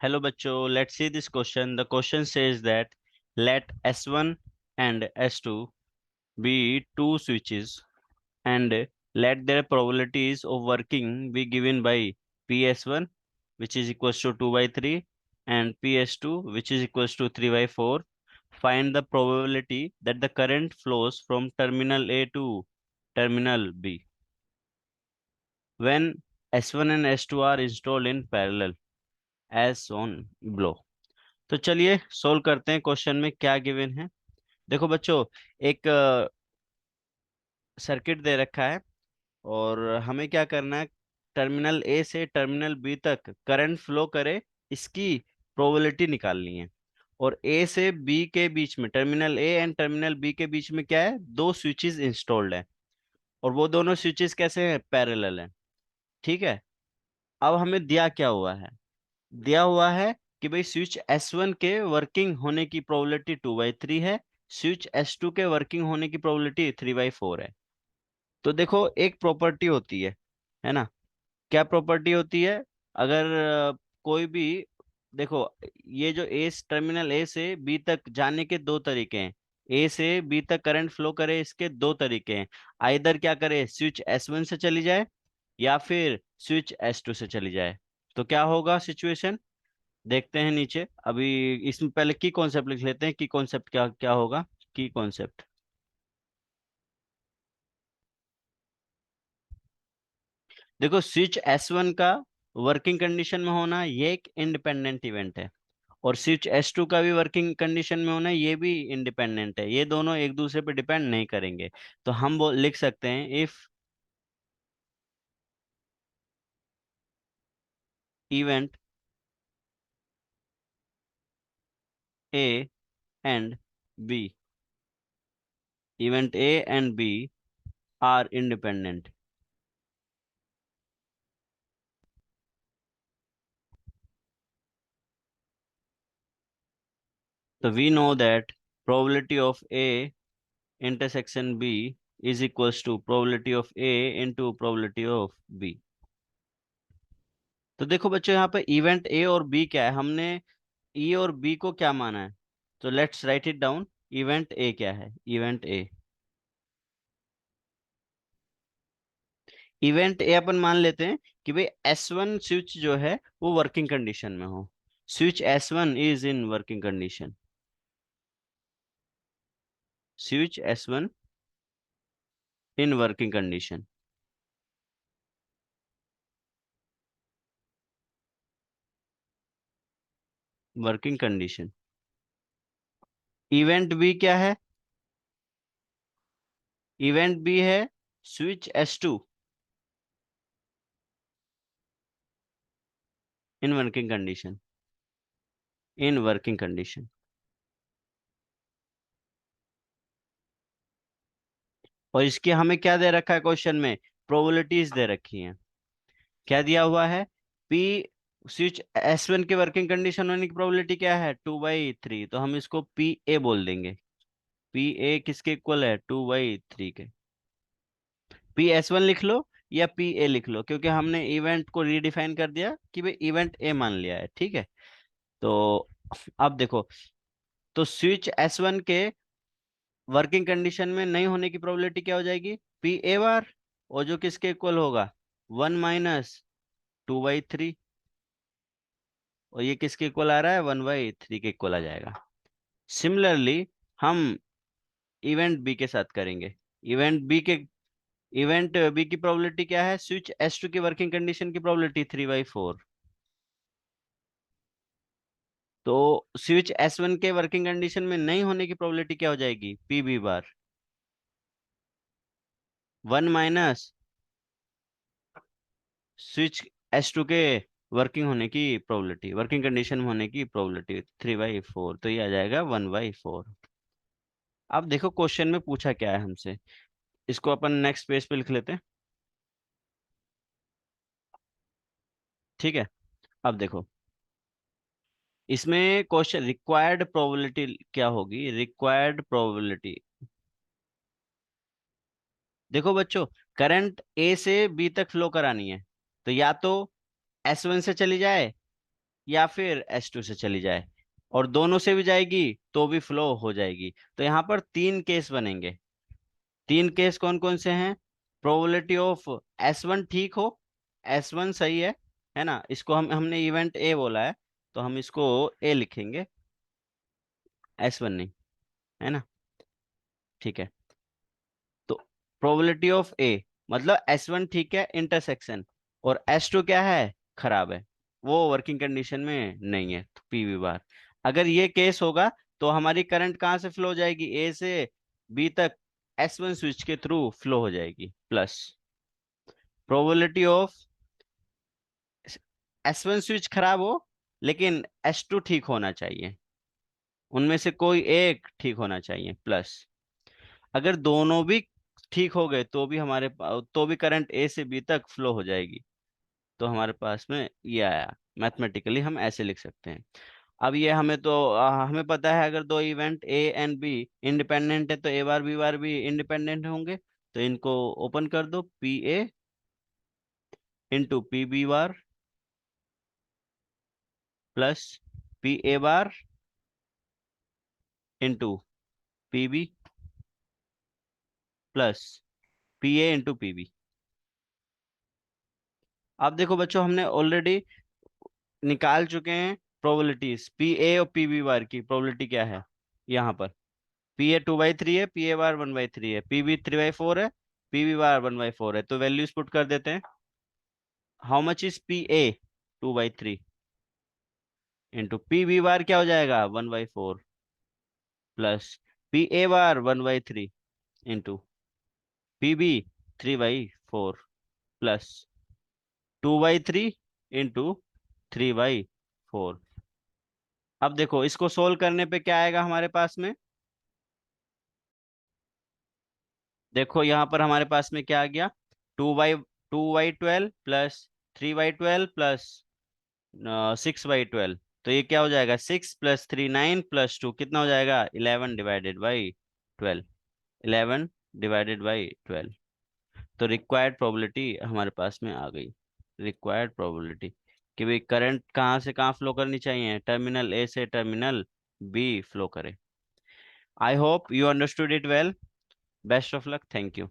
Hello bachcho, let's see this question. The question says that let S1 and S2 be two switches and let their probabilities of working be given by PS1 which is equals to 2 by 3 and PS2 which is equals to 3 by 4. Find the probability that the current flows from terminal A to terminal B when S1 and S2 are installed in parallel as on below. तो चलिए solve करते हैं question में क्या given है। देखो बच्चों, एक सर्किट दे रखा है और हमें क्या करना है, टर्मिनल ए से टर्मिनल बी तक करंट फ्लो करे इसकी प्रोबेबिलिटी निकालनी है। और ए से बी के बीच में, terminal A and terminal B के बीच में क्या है, दो स्विचेस इंस्टॉल्ड है और वो दोनों स्विचेस कैसे हैं, पैरेलल हैं। ठीक है। अब हमें दिया क्या हुआ है, दिया हुआ है कि भाई स्विच S1 के वर्किंग होने की प्रोबेबिलिटी 2/3 है, स्विच S2 के वर्किंग होने की प्रोबेबिलिटी 3/4 है। तो देखो एक प्रॉपर्टी होती है ना। क्या प्रॉपर्टी होती है, अगर कोई भी, देखो ये जो ए टर्मिनल ए से बी तक जाने के दो तरीके हैं, ए से बी तक करंट फ्लो करे इसके दो तरीके हैं। आइदर क्या करे, स्विच S1 से चली जाए या फिर स्विच S2 से चली जाए। तो क्या होगा सिचुएशन, देखते हैं नीचे। अभी इसमें पहले की कॉन्सेप्ट लिख लेते हैं, की कॉन्सेप्ट क्या क्या होगा। की कॉन्सेप्ट, देखो स्विच S1 का वर्किंग कंडीशन में होना ये एक इंडिपेंडेंट इवेंट है और स्विच S2 का भी वर्किंग कंडीशन में होना ये भी इंडिपेंडेंट है, ये दोनों एक दूसरे पे डिपेंड नहीं करेंगे। तो हम वो लिख सकते हैं if event A and B, event A and B are independent, तो we know that probability of A intersection B is equals to probability of A into probability of B। तो देखो बच्चों, यहाँ पे इवेंट ए और B क्या है, हमने ई और बी को क्या माना है, तो let's write it down. Event A क्या है, इवेंट ए, इवेंट ए अपन मान लेते हैं कि भाई S1 स्विच जो है वो वर्किंग कंडीशन में हो, switch S1 is in working condition, switch S1 in working condition, working condition. Event B क्या है, इवेंट बी है switch S2 in working condition, in working condition. और इसकी हमें क्या दे रखा है क्वेश्चन में, प्रोबेबिलिटीज दे रखी हैं। क्या दिया हुआ है, पी स्विच S1 के वर्किंग कंडीशन होने की प्रोबेबिलिटी क्या है, 2/3, तो हम इसको पी ए बोल देंगे। पी ए किसके इक्वल है, 2/3 के। पी S1 लिख लो या पी ए लिख लो, क्योंकि हमने इवेंट को रीडिफाइन कर दिया कि भाई इवेंट ए मान लिया है। ठीक है। तो अब देखो, तो स्विच S1 के वर्किंग कंडीशन में नहीं होने की प्रोबेबिलिटी क्या हो जाएगी, पी ए बार, और जो किसके इक्वल होगा, 1 - 2/3, और ये किसके इक्वल आ रहा है, 1/3 के इक्वल आ जाएगा। सिमिलरली हम इवेंट बी के साथ करेंगे। इवेंट बी के, इवेंट बी की प्रोबेबिलिटी क्या है, स्विच S2 की वर्किंग कंडीशन की प्रोबेबिलिटी 3/4। तो स्विच S1 के वर्किंग कंडीशन में नहीं होने की प्रोबेबिलिटी क्या हो जाएगी, पी बी बार, 1 - स्विच S2 के वर्किंग होने की प्रोबेबिलिटी, वर्किंग कंडीशन में होने की प्रोबेबिलिटी 3/4, तो ये आ जाएगा 1/4। अब देखो क्वेश्चन में पूछा क्या है हमसे, इसको अपन नेक्स्ट पेज पे लिख लेते हैं। ठीक है। अब देखो इसमें क्वेश्चन, रिक्वायर्ड प्रोबेबिलिटी क्या होगी, रिक्वायर्ड प्रोबेबिलिटी। देखो बच्चों, करंट ए से बी तक फ्लो करानी है, तो या तो S1 से चली जाए या फिर S2 से चली जाए, और दोनों से भी जाएगी तो भी फ्लो हो जाएगी। तो यहाँ पर तीन केस बनेंगे। तीन केस कौन कौन से हैं? प्रोबेबिलिटी ऑफ S1 ठीक हो, S1 सही है ना, इसको हमने इवेंट ए बोला है, तो हम इसको ए लिखेंगे, S1 नहीं, है ना। ठीक है, तो प्रोबेबिलिटी ऑफ ए मतलब S1 ठीक है इंटरसेक्शन, और S2 क्या है, खराब है, वो वर्किंग कंडीशन में नहीं है, तो पीवी बार। अगर ये केस होगा तो हमारी करंट कहाँ से फ्लो हो जाएगी, ए से बी तक S1 स्विच के थ्रू फ्लो हो जाएगी, plus probability of S1 switch खराब हो लेकिन S2 ठीक होना चाहिए, उनमें से कोई एक ठीक होना चाहिए, प्लस अगर दोनों भी ठीक हो गए तो भी तो भी करंट ए से बी तक फ्लो हो जाएगी। तो हमारे पास में ये आया, मैथमेटिकली हम ऐसे लिख सकते हैं। अब ये हमें पता है अगर दो event A and be independent है तो ए बार बी बार भी इंडिपेंडेंट होंगे। तो इनको ओपन कर दो, P A into P B bar plus P A bar into P B plus P A into P B. अब देखो बच्चों, हमने ऑलरेडी निकाल चुके हैं प्रोबेबिलिटीज, पी ए और पी बी बार की प्रोबेबिलिटी क्या है यहाँ पर। पी ए 2/3 है, पी ए बार 1/3 है, पी बी 3/4 है, पी बी बार 1/4 है, तो वैल्यूज पुट कर देते हैं। How much is P A, 2/3 into P B bar क्या हो जाएगा 1/4 plus P A bar 1/3 into P B 3/4 plus 2/3 into 3/4। अब देखो इसको सोल्व करने पे क्या आएगा हमारे पास में, देखो यहाँ पर हमारे पास में क्या आ गया, 2/12 प्लस 3/12 प्लस 6/12। तो ये क्या हो जाएगा, 6 + 3 9 + 2 कितना हो जाएगा, 11/12। 11/12। तो रिक्वायर्ड प्रोबेबिलिटी हमारे पास में आ गई। रिक्वायर्ड प्रोबेबिलिटी कि भाई करंट कहाँ से कहाँ फ्लो करनी चाहिए, टर्मिनल ए से टर्मिनल बी फ्लो करे। I hope you understood it well. Best of luck, thank you.